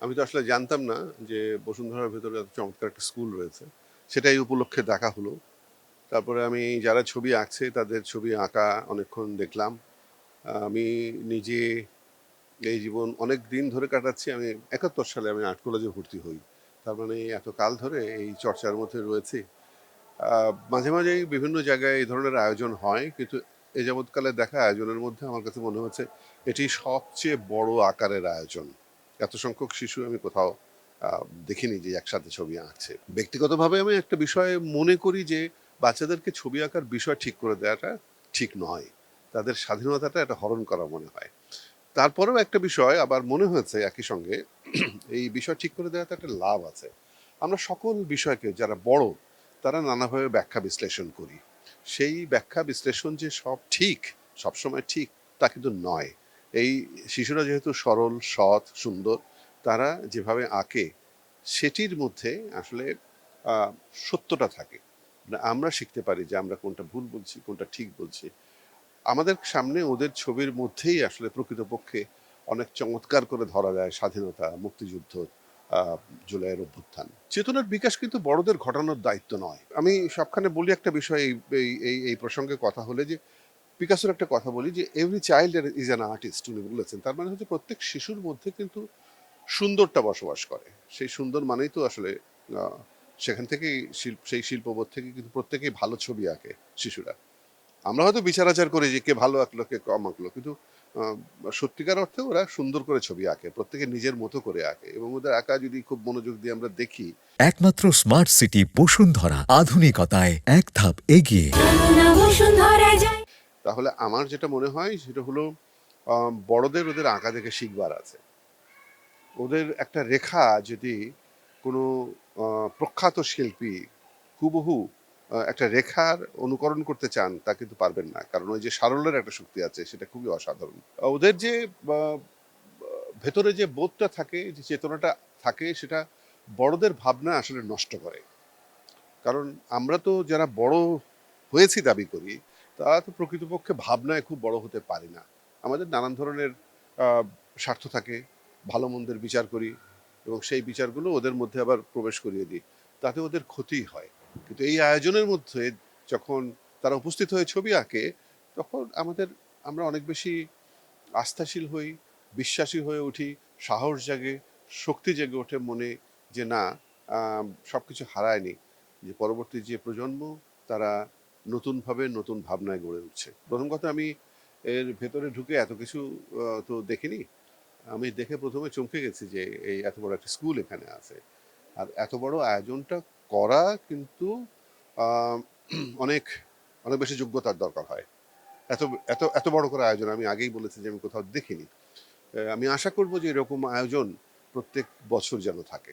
আমি তো আসলে জানতাম না যে বসুন্ধরার ভেতরে এত চমৎকার একটা স্কুল রয়েছে। সেটাই উপলক্ষে দেখা হলো। তারপরে আমি যারা ছবি আঁকছে তাদের ছবি আঁকা অনেকক্ষণ দেখলাম। আমি নিজে এই জীবন অনেক দিন ধরে কাটাচ্ছি। আমি ৭১ সালে আমি আর্ট কলেজে ভর্তি হই। তার মানে এত কাল ধরে এই চর্চার মধ্যে রয়েছি। মাঝে মাঝেই বিভিন্ন জায়গায় এই ধরনের আয়োজন হয়, কিন্তু এ যাবৎকালে দেখা আয়োজনের মধ্যে আমার কাছে মনে হচ্ছে এটি সবচেয়ে বড় আকারের আয়োজন। এত সংখ্যক শিশু আমি কোথাও দেখিনি যে একসাথে ছবি আঁকছে। ব্যক্তিগতভাবে আমি একটা বিষয় মনে করি যে বাচ্চাদেরকে ছবি আঁকার বিষয় ঠিক করে দেওয়াটা ঠিক নয়। তাদের স্বাধীনতাটা এটা হরণ করা মনে হয়। তারপরেও একটা বিষয় আবার মনে হয়েছে একই সঙ্গে, এই বিষয় ঠিক করে দেওয়াতে একটা লাভ আছে। আমরা সকল বিষয়কে যারা বড় তারা নানাভাবে ব্যাখ্যা বিশ্লেষণ করি। সেই ব্যাখ্যা বিশ্লেষণ যে সব ঠিক, সবসময় ঠিক তা কিন্তু নয়। এই শিশুরা যেহেতু সরল, সৎ, সুন্দর, তারা যেভাবে আঁকে সেটির মধ্যে আসলে আহ, সত্যটা থাকে। মানে আমরা শিখতে পারি যে আমরা কোনটা ভুল বলছি, কোনটা ঠিক বলছি। আমাদের সামনে ওদের ছবির মধ্যেই আসলে প্রকৃতপক্ষে অনেক চমৎকার করে ধরা যায় স্বাধীনতা, মুক্তিযুদ্ধ, আহ, জুলাইয়ের অভ্যুত্থান। চেতনার বিকাশ কিন্তু বড়দের ঘটানোর দায়িত্ব নয়। আমি সবখানে বলি একটা বিষয়, এই এই এই এই প্রসঙ্গে কথা হলে যে পিকাসোর একটা কথা বলি যে every child is an artist, উনি বলেছেন। তার মানে হচ্ছে প্রত্যেক শিশুর মধ্যে কিন্তু সুন্দরটা বসবাস করে। সেই সুন্দর মানেই তো আসলে আহ, সেখান থেকেই সেই শিল্পবোধ থেকে কিন্তু প্রত্যেকেই ভালো ছবি আঁকে শিশুরা। আমরা হয়তো বিচার আচার করি যে কে ভালো আঁকলো কে কম আঁকলো, কিন্তু আহ, সত্যিকার অর্থে ওরা সুন্দর করে ছবি আঁকে, প্রত্যেকে নিজের মতো করে আঁকে, এবং ওদের আঁকা যদি খুব মনোযোগ দিয়ে আমরা দেখি। একমাত্র স্মার্ট সিটি বসুন্ধরা, আধুনিকতায় এক ধাপ এগিয়ে। তাহলে আমার যেটা মনে হয় সেটা হলো বড়দের ওদের আঁকা দেখে শিখবার আছে। ওদের একটা রেখা যদি কোনো প্রখ্যাত শিল্পী হুবহু একটা রেখার অনুকরণ করতে চান তা কিন্তু পারবেন না, কারণ ওই যে সারল্যের একটা শক্তি আছে সেটা খুবই অসাধারণ। ওদের যে আহ, ভেতরে যে বোধটা থাকে, যে চেতনাটা থাকে, সেটা বড়দের ভাবনা আসলে নষ্ট করে। কারণ আমরা তো যারা বড় হয়েছি দাবি করি, তারা তো প্রকৃতপক্ষে ভাবনায় খুব বড় হতে পারি না। আমাদের নানান ধরনের আহ, স্বার্থ থাকে, ভালো মন্দের বিচার করি, এবং সেই বিচারগুলো ওদের মধ্যে আবার প্রবেশ করিয়ে দিই, তাতে ওদের ক্ষতি হয়। কিন্তু এই আয়োজনের মধ্যে যখন তারা উপস্থিত হয়ে ছবি আঁকে, তখন আমরা অনেক বেশি আস্থাশীল হই, বিশ্বাসী হয়ে উঠি, সাহস জাগে, শক্তি জেগে ওঠে মনে, যে না, সবকিছু হারায়নি, যে পরবর্তী যে প্রজন্ম তারা নতুনভাবে নতুন ভাবনায় গড়ে উঠছে। প্রথম কথা, আমি এর ভেতরে ঢুকে এত কিছু তো দেখিনি। আমি দেখে প্রথমে চমকে গেছি যে এই এত বড় একটা স্কুল এখানে আছে। আর এত বড় আয়োজনটা করা কিন্তু আহ, অনেক অনেক বেশি যোগ্যতার দরকার হয়। এত এত এত বড় করে আয়োজন আমি আগেই বলেছি যে আমি কোথাও দেখিনি। আমি আশা করব যে এরকম আয়োজন প্রত্যেক বছর যেন থাকে।